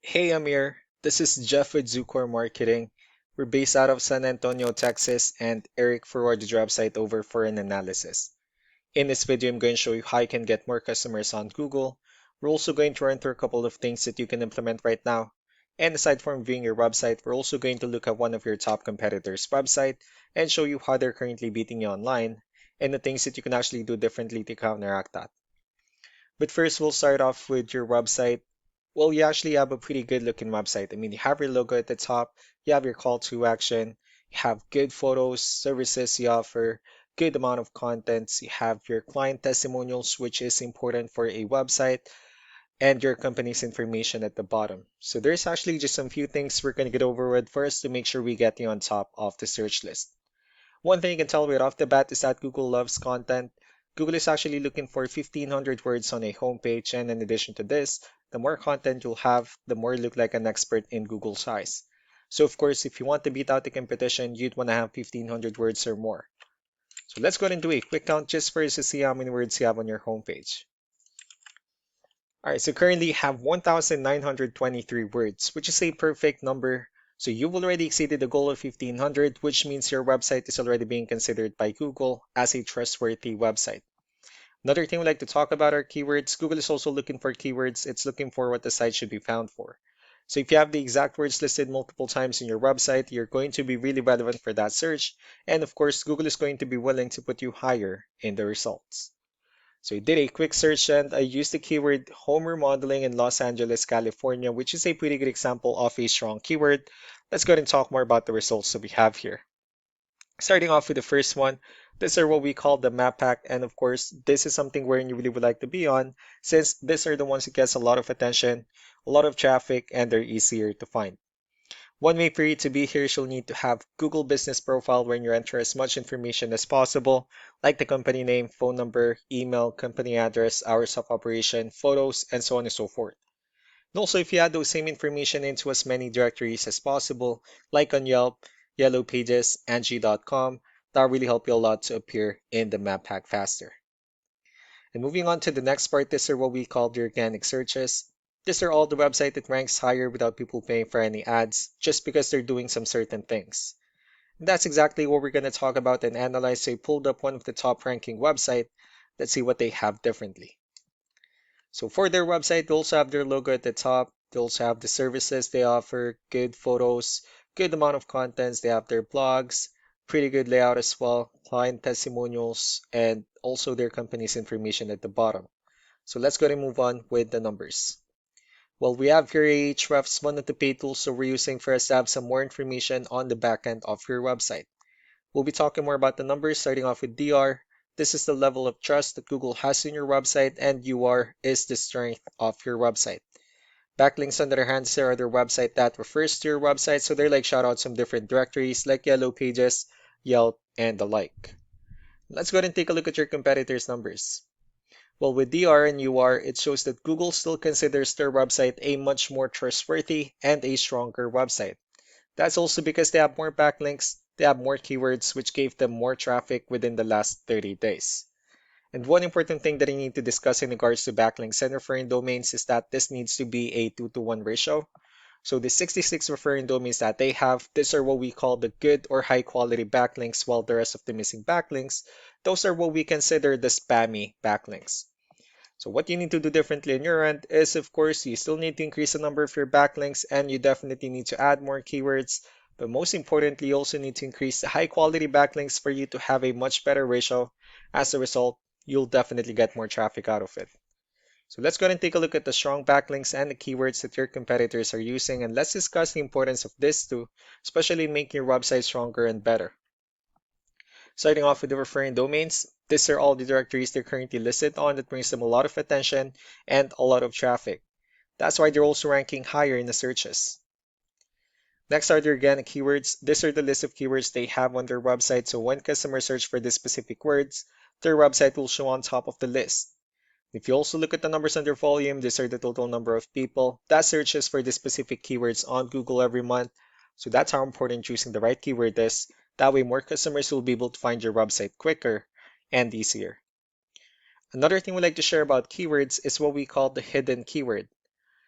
Hey Amir, this is Jeff with Zucor Marketing. We're based out of San Antonio, Texas, and Eric forwarded your website over for an analysis. In this video, I'm going to show you how you can get more customers on Google. We're also going to run through a couple of things that you can implement right now. And aside from viewing your website, we're also going to look at one of your top competitors' website and show you how they're currently beating you online and the things that you can actually do differently to counteract that. But first, we'll start off with your website. Well, you actually have a pretty good looking website. I mean, you have your logo at the top, you have your call to action, you have good photos, services you offer, good amount of contents, you have your client testimonials, which is important for a website, and your company's information at the bottom. So there's actually just some few things we're going to get over with first to make sure we get you on top of the search list. One thing you can tell right off the bat is that Google loves content. Google is actually looking for 1,500 words on a homepage, and in addition to this, the more content you'll have, the more you look like an expert in Google's eyes. So of course, if you want to beat out the competition, you'd want to have 1,500 words or more. So let's go ahead and do a quick count just for us to see how many words you have on your homepage. All right, so currently you have 1,923 words, which is a perfect number. So you've already exceeded the goal of 1,500, which means your website is already being considered by Google as a trustworthy website. Another thing we like to talk about are keywords. Google is also looking for keywords. It's looking for what the site should be found for. So if you have the exact words listed multiple times in your website, you're going to be really relevant for that search. And of course, Google is going to be willing to put you higher in the results. So I did a quick search and I used the keyword home remodeling in Los Angeles, California, which is a pretty good example of a strong keyword. Let's go ahead and talk more about the results that we have here. Starting off with the first one, these are what we call the map pack. And of course, this is something where you really would like to be on since these are the ones that gets a lot of attention, a lot of traffic, and they're easier to find. One way for you to be here is you'll need to have Google Business Profile where you enter as much information as possible, like the company name, phone number, email, company address, hours of operation, photos, and so on and so forth. And also, if you add those same information into as many directories as possible, like on Yelp, Yellow Pages, Angie.com, that'll really help you a lot to appear in the map pack faster. And moving on to the next part, these are what we call the organic searches. These are all the website that ranks higher without people paying for any ads, just because they're doing some certain things. And that's exactly what we're going to talk about and analyze. So I pulled up one of the top ranking website. Let's see what they have differently. So for their website, they also have their logo at the top. They also have the services they offer, good photos, good amount of contents. They have their blogs, pretty good layout as well, client testimonials, and also their company's information at the bottom. So let's go and move on with the numbers. Well, we have here Ahrefs, one of the paid tools so we're using for us to have some more information on the backend of your website. We'll be talking more about the numbers, starting off with DR. This is the level of trust that Google has in your website, and UR is the strength of your website. Backlinks, on the other hand, are other website that refers to your website, so they're like shoutouts from different directories like Yellow Pages, Yelp, and the like. Let's go ahead and take a look at your competitors' numbers. Well, with DR and UR, it shows that Google still considers their website a much more trustworthy and a stronger website. That's also because they have more backlinks, they have more keywords, which gave them more traffic within the last 30 days. And one important thing that I need to discuss in regards to backlinks and referring domains is that this needs to be a 2-to-1 ratio. So the 66 referring domains that they have, these are what we call the good or high quality backlinks, while the rest of the missing backlinks, those are what we consider the spammy backlinks. So what you need to do differently on your end is, of course, you still need to increase the number of your backlinks and you definitely need to add more keywords. But most importantly, you also need to increase the high quality backlinks for you to have a much better ratio. As a result, you'll definitely get more traffic out of it. So let's go ahead and take a look at the strong backlinks and the keywords that your competitors are using, and let's discuss the importance of this too, especially in making your website stronger and better. Starting off with the referring domains, these are all the directories they're currently listed on that brings them a lot of attention and a lot of traffic. That's why they're also ranking higher in the searches. Next are the organic keywords. These are the list of keywords they have on their website, so when customers search for these specific words, their website will show on top of the list. If you also look at the numbers under volume, these are the total number of people that searches for the specific keywords on Google every month. So that's how important choosing the right keyword is. That way more customers will be able to find your website quicker and easier. Another thing we like to share about keywords is what we call the hidden keyword.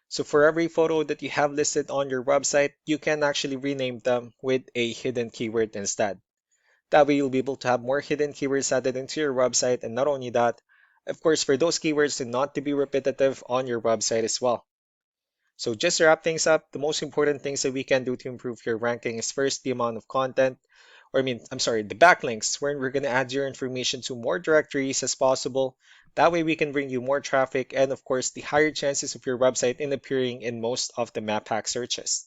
So for every photo that you have listed on your website, you can actually rename them with a hidden keyword instead. That way you'll be able to have more hidden keywords added into your website, and not only that, of course, for those keywords to not to be repetitive on your website as well. So just to wrap things up, the most important things that we can do to improve your ranking is first the amount of content, or I'm sorry, the backlinks, where we're going to add your information to more directories as possible. That way we can bring you more traffic and of course the higher chances of your website in appearing in most of the map hack searches.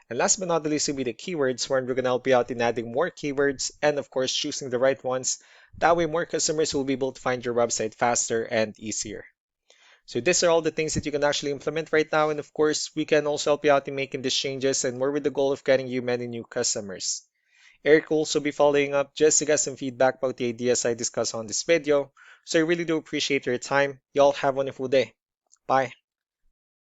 And last but not the least will be the keywords, where we're going to help you out in adding more keywords and of course choosing the right ones. That way more customers will be able to find your website faster and easier. So these are all the things that you can actually implement right now. And of course, we can also help you out in making these changes and more with the goal of getting you many new customers. Eric will also be following up just to get some feedback about the ideas I discussed on this video. So I really do appreciate your time. Y'all have a wonderful day. Bye.